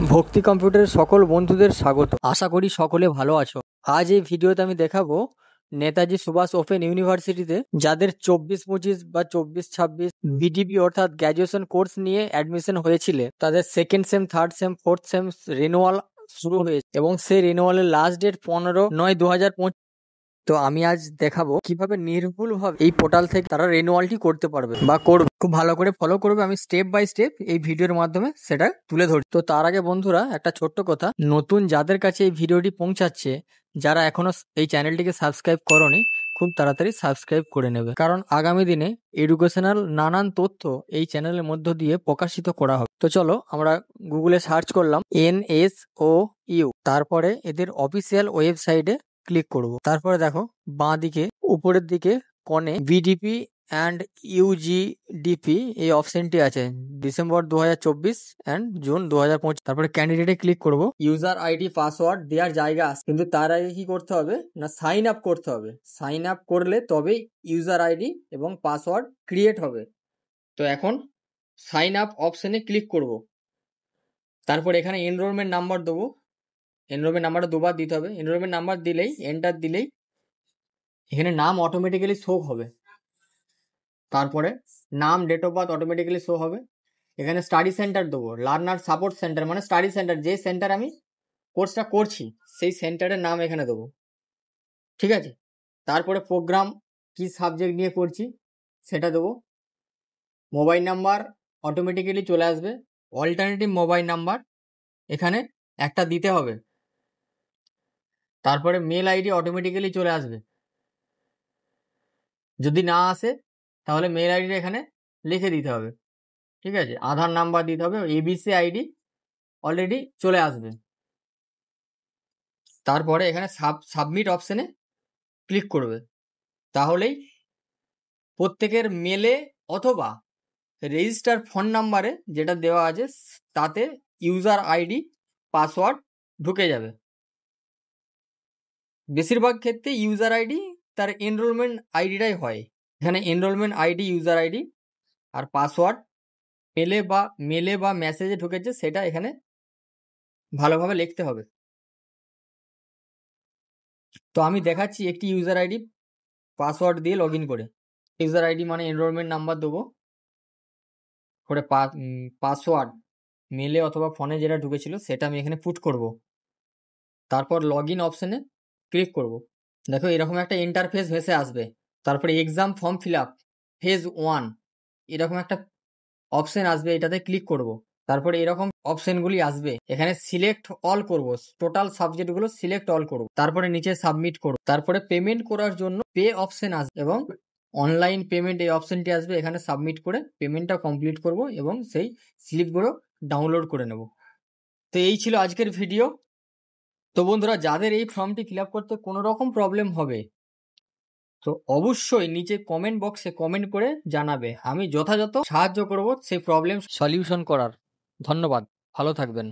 ভক্তি কম্পিউটারের সকল বন্ধুদের স্বাগত। আশা করি সকলে ভালো আছো। আজ এই ভিডিওতে আমি দেখাবো নেতাজি সুভাষ ওপেন ইউনিভার্সিটিতে যাদের 24-25 বা 24-26 বিডিপি অর্থাৎ গ্র্যাজুয়েশন কোর্স নিয়ে অ্যাডমিশন হয়েছিল তাদের second same, third same, fourth sem renewal শুরু হয়েছে এবং সেই রিনিউয়ালের লাস্ট ডেট 15/9/2025। তো আমি আজ দেখাবো কিভাবে নির্ভুলভাবে এই পোর্টাল থেকে তারা রিনিউয়ালটি করতে পারবে বা করবে। খুব ভালো করে ফলো করবে, আমি স্টেপ বাই স্টেপ এই ভিডিওর মাধ্যমে সেটা তুলে ধরি। তো তার আগে বন্ধুরা একটা ছোট্ট কথা, নতুন যাদের কাছে এই ভিডিওটি পৌঁছাচ্ছে, যারা এখনো এই চ্যানেলটিকে সাবস্ক্রাইব করোনি, খুব তাড়াতাড়ি সাবস্ক্রাইব করে নেবে, কারণ আগামী দিনে এডুকেশনাল নানান তথ্য এই চ্যানেলের মধ্য দিয়ে প্রকাশিত করা হবে। তো চলো আমরা গুগলে সার্চ করলাম NSOU, তারপরে এদের অফিসিয়াল ওয়েবসাইটে ক্লিক করব। তারপরে দেখো বাঁ দিকে উপরের দিকে কোণে বিডিপি অ্যান্ড ইউজিডিপি এই অপশনটি আছে, ডিসেম্বর 2024 অ্যান্ড জুন 2025। তারপরে ক্যান্ডিডেটে ক্লিক করব। ইউজার আইডি পাসওয়ার্ড দেওয়ার জায়গা আছে, কিন্তু তার আগে কি করতে হবে না সাইন আপ করতে হবে। সাইন আপ করলে তবেই ইউজার আইডি এবং পাসওয়ার্ড ক্রিয়েট হবে। তো এখন সাইন আপ অপশনে ক্লিক করব। তারপর এখানে এনরোলমেন্ট নাম্বার দেবো। এনরোলমেন্ট নাম্বারটা দুবার দিতে হবে। এনরোলমেন্ট নাম্বার দিলেই, এন্টার দিলেই এখানে নাম অটোমেটিক্যালি শো হবে। তারপরে নাম, date of birth automatically show হবে। এখানে স্টাডি সেন্টার দেবো, লার্নার সাপোর্ট সেন্টার, মানে স্টাডি সেন্টার, যে সেন্টার আমি কোর্সটা করছি সেই সেন্টারের নাম এখানে দেবো, ঠিক আছে। তারপরে প্রোগ্রাম কি সাবজেক্ট নিয়ে করছি সেটা দেবো। মোবাইল নাম্বার অটোমেটিক্যালি চলে আসবে। অল্টারনেটিভ মোবাইল নাম্বার এখানে একটা দিতে হবে। তারপরে মেল আইডি অটোমেটিক্যালি চলে আসবে। যদি না আসে তাহলে মেল আইডিটা এখানে লিখে দিতে হবে, ঠিক আছে। আধার নাম্বার দিতে হবে। এবিসি আইডি অলরেডি চলে আসবে। তারপরে এখানে সাবমিট অপশানে ক্লিক করবে। তাহলেই প্রত্যেকের মেলে অথবা রেজিস্টার ফোন নাম্বারে যেটা দেওয়া আছে তাতে ইউজার আইডি পাসওয়ার্ড ঢুকে যাবে। বেশিরভাগ ক্ষেত্রে ইউজার আইডি তার এনরোলমেন্ট আইডিটাই হয়। এখানে এনরোলমেন্ট আইডি, ইউজার আইডি আর পাসওয়ার্ড মেলে বা মেসেজে ঢুকেছে সেটা এখানে ভালোভাবে লিখতে হবে। তো আমি দেখাচ্ছি একটি ইউজার আইডি পাসওয়ার্ড দিয়ে লগ ইন করে। ইউজার আইডি মানে এনরোলমেন্ট নাম্বার দেবো, করে পাসওয়ার্ড মেলে অথবা ফোনে যেটা ঢুকেছিল সেটা আমি এখানে পুট করব। তারপর লগ ইন অপশানে ক্লিক করব। দেখো এরকম একটা ইন্টারফেস ভেসে আসবে। তারপরে exam form fill up phase 1 এরকম একটা অপশন আসবে, এটাতে ক্লিক করব। তারপরে এরকম অপশনগুলি আসবে, এখানে সিলেক্ট অল করব, টোটাল সাবজেক্টগুলো সিলেক্ট অল করব। তারপরে নিচে সাবমিট করব। তারপরে পেমেন্ট করার জন্য পে অপশন আসবে এবং অনলাইন পেমেন্ট এই অপশনটি আসবে। এখানে সাবমিট করে পেমেন্টটা কমপ্লিট করব এবং সেই স্লিপগুলো ডাউনলোড করে নেব। তো এই ছিল আজকের ভিডিও। তো বন্ধুরা, যাদের এই ফর্মটি ফিল আপ করতে কোনো রকম প্রবলেম হবে তো অবশ্যই নিচে কমেন্ট বক্সে কমেন্ট করে জানাবে, আমি যথাযথ সাহায্য করব সেই প্রবলেম সলিউশন করার। ধন্যবাদ, ভালো থাকবেন।